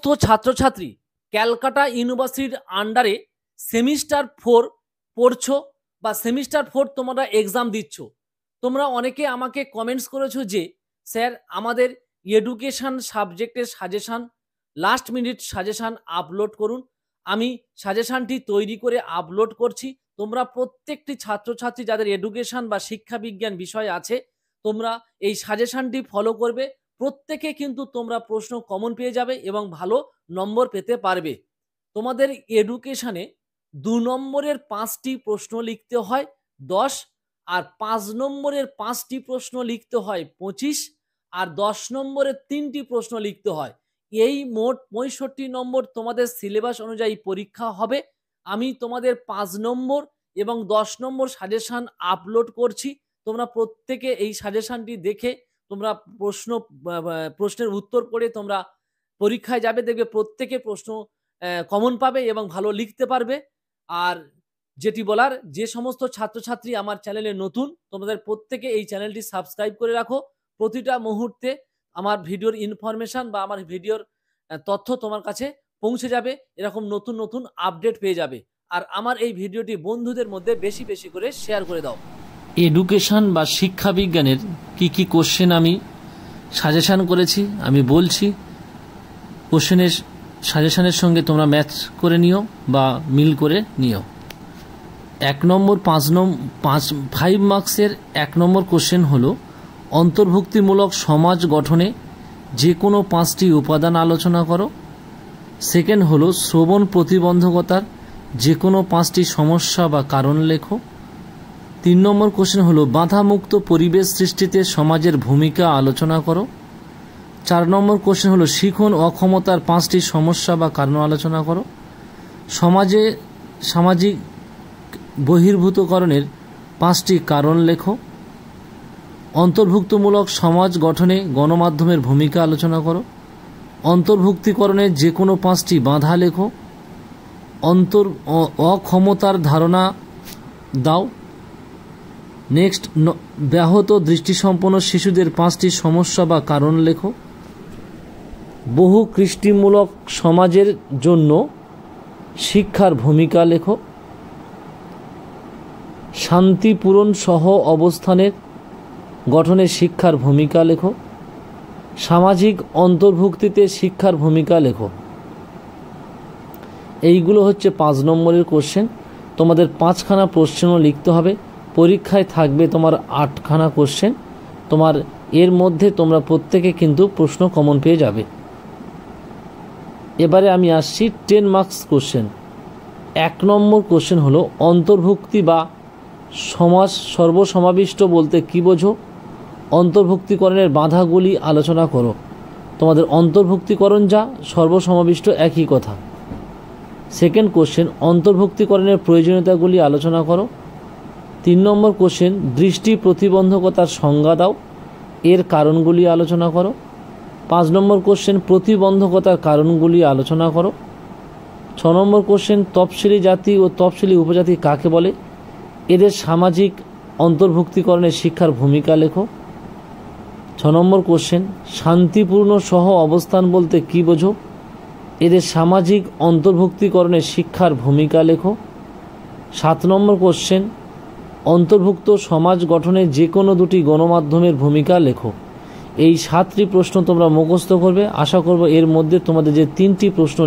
সমস্ত ছাত্রছাত্রী ক্যালকাটা ইউনিভার্সিটির আন্ডারে সেমিস্টার 4 পড়ছো বা সেমিস্টার 4 তোমরা এক্সাম দিচ্ছ, তোমরা অনেকে আমাকে কমেন্টস করেছো যে স্যার আমাদের এডুকেশন সাবজেক্টের suggestion, last minute suggestion upload করুন। আমি সাজেশানটি তৈরি করে আপলোড করছি। তোমরা প্রত্যেকটি ছাত্রছাত্রী যাদের এডুকেশন বা শিক্ষাবিজ্ঞান বিষয় আছে, তোমরা এই সাজেশানটি ফলো করবে। প্রত্যেকে কিন্তু তোমরা প্রশ্ন কমন পেয়ে যাবে এবং ভালো নম্বর পেতে পারবে। তোমাদের এডুকেশনে 2 নম্বরের 5টি প্রশ্ন লিখতে হয় 10, আর 5 নম্বরের 5টি প্রশ্ন লিখতে হয় 25, আর 10 নম্বরের 3টি প্রশ্ন লিখতে হয়। এই মোট 65 নম্বর তোমাদের সিলেবাস অনুযায়ী পরীক্ষা হবে। আমি তোমাদের 5 নম্বর এবং 10 নম্বর সাজেশান আপলোড করছি। তোমরা প্রত্যেকে এই সাজেশানটি দেখে তোমরা প্রশ্নের উত্তর করে তোমরা পরীক্ষায় যাবে, দেখবে প্রত্যেকে প্রশ্ন কমন পাবে এবং ভালো লিখতে পারবে। আর যেটি বলার, যে সমস্ত ছাত্রছাত্রী আমার চ্যানেলে নতুন, তোমাদের প্রত্যেকে এই চ্যানেলটি সাবস্ক্রাইব করে রাখো। প্রতিটা মুহূর্তে আমার ভিডিওর ইনফরমেশন বা আমার ভিডিওর তথ্য তোমার কাছে পৌঁছে যাবে, এরকম নতুন নতুন আপডেট পেয়ে যাবে। আর আমার এই ভিডিওটি বন্ধুদের মধ্যে বেশি বেশি করে শেয়ার করে দাও। এডুকেশন বা শিক্ষা বিজ্ঞানের কি কোশ্চেন আমি সাজেশান করেছি আমি বলছি। কোশ্চেনের সাজেশানের সঙ্গে তোমরা ম্যাচ করে নিও বা মিল করে নিও। 1 নম্বর 5 মার্কসের 1 নম্বর কোশ্চেন হলো অন্তর্ভুক্তিমূলক সমাজ গঠনে যে কোনো 5টি উপাদান আলোচনা করো। সেকেন্ড হলো শ্রবণ প্রতিবন্ধকতার যে কোনো 5টি সমস্যা বা কারণ লেখো। 3 নম্বর কোশ্চেন হলো বাধামুক্ত পরিবেশ সৃষ্টিতে সমাজের ভূমিকা আলোচনা করো। 4 নম্বর কোশ্চেন হলো শিখন অক্ষমতার 5টি সমস্যা বা কারণ আলোচনা করো। সামাজিক বহির্ভূতকরণের 5টি কারণ লেখো। অন্তর্ভুক্তমূলক সমাজ গঠনে গণমাধ্যমের ভূমিকা আলোচনা করো। অন্তর্ভুক্তিকরণের যে কোনো 5টি বাধা লেখো। অক্ষমতার ধারণা দাও। নেক্সট, ব্যাহত দৃষ্টিসম্পন্ন শিশুদের 5টি সমস্যা বা কারণ লেখো। বহু কৃষ্টিমূলক সমাজের জন্য শিক্ষার ভূমিকা লেখো। শান্তিপূরণ সহ অবস্থানের গঠনে শিক্ষার ভূমিকা লেখো। সামাজিক অন্তর্ভুক্তিতে শিক্ষার ভূমিকা লেখো। এইগুলো হচ্ছে 5 নম্বরের কোশ্চেন। তোমাদের 5খানা প্রশ্ন লিখতে হবে। পরীক্ষায় থাকবে তোমার 8খানা কোশ্চেন। তোমার এর মধ্যে তোমরা প্রত্যেকে কিন্তু প্রশ্ন কমন পেয়ে যাবে। এবারে আমি আসছি 10 মার্কস কোশ্চেন। 1 নম্বর কোশ্চেন হলো অন্তর্ভুক্তি বা সমাজ সর্বসমাবিষ্ট বলতে কী বোঝো? অন্তর্ভুক্তিকরণের বাধাগুলি আলোচনা করো। তোমাদের অন্তর্ভুক্তিকরণ যা সর্বসমাবিষ্ট একই কথা। সেকেন্ড কোশ্চেন অন্তর্ভুক্তিকরণের প্রয়োজনীয়তাগুলি আলোচনা করো। 3 নম্বর কোশ্চেন দৃষ্টি প্রতিবন্ধকতার সংজ্ঞা দাও, এর কারণগুলি আলোচনা করো। 5 নম্বর কোশ্চেন প্রতিবন্ধকতার কারণগুলি আলোচনা করো। 6 নম্বর কোশ্চেন তফসিলি জাতি ও তফসিলি উপজাতি কাকে বলে, এদের সামাজিক অন্তর্ভুক্তিকরণে শিক্ষার ভূমিকা লেখো। 6 নম্বর কোশ্চেন শান্তিপূর্ণ সহ অবস্থান বলতে কী বোঝো, এদের সামাজিক অন্তর্ভুক্তিকরণে শিক্ষার ভূমিকা লেখো। 7 নম্বর কোশ্চেন অন্তর্ভুক্ত সমাজ গঠনে যে কোনো 2টি গণমাধ্যমের ভূমিকা লেখো। এই 7টি প্রশ্ন তোমরা মুখস্থ করবে। আশা করব এর মধ্যে তোমাদের যে 3টি প্রশ্ন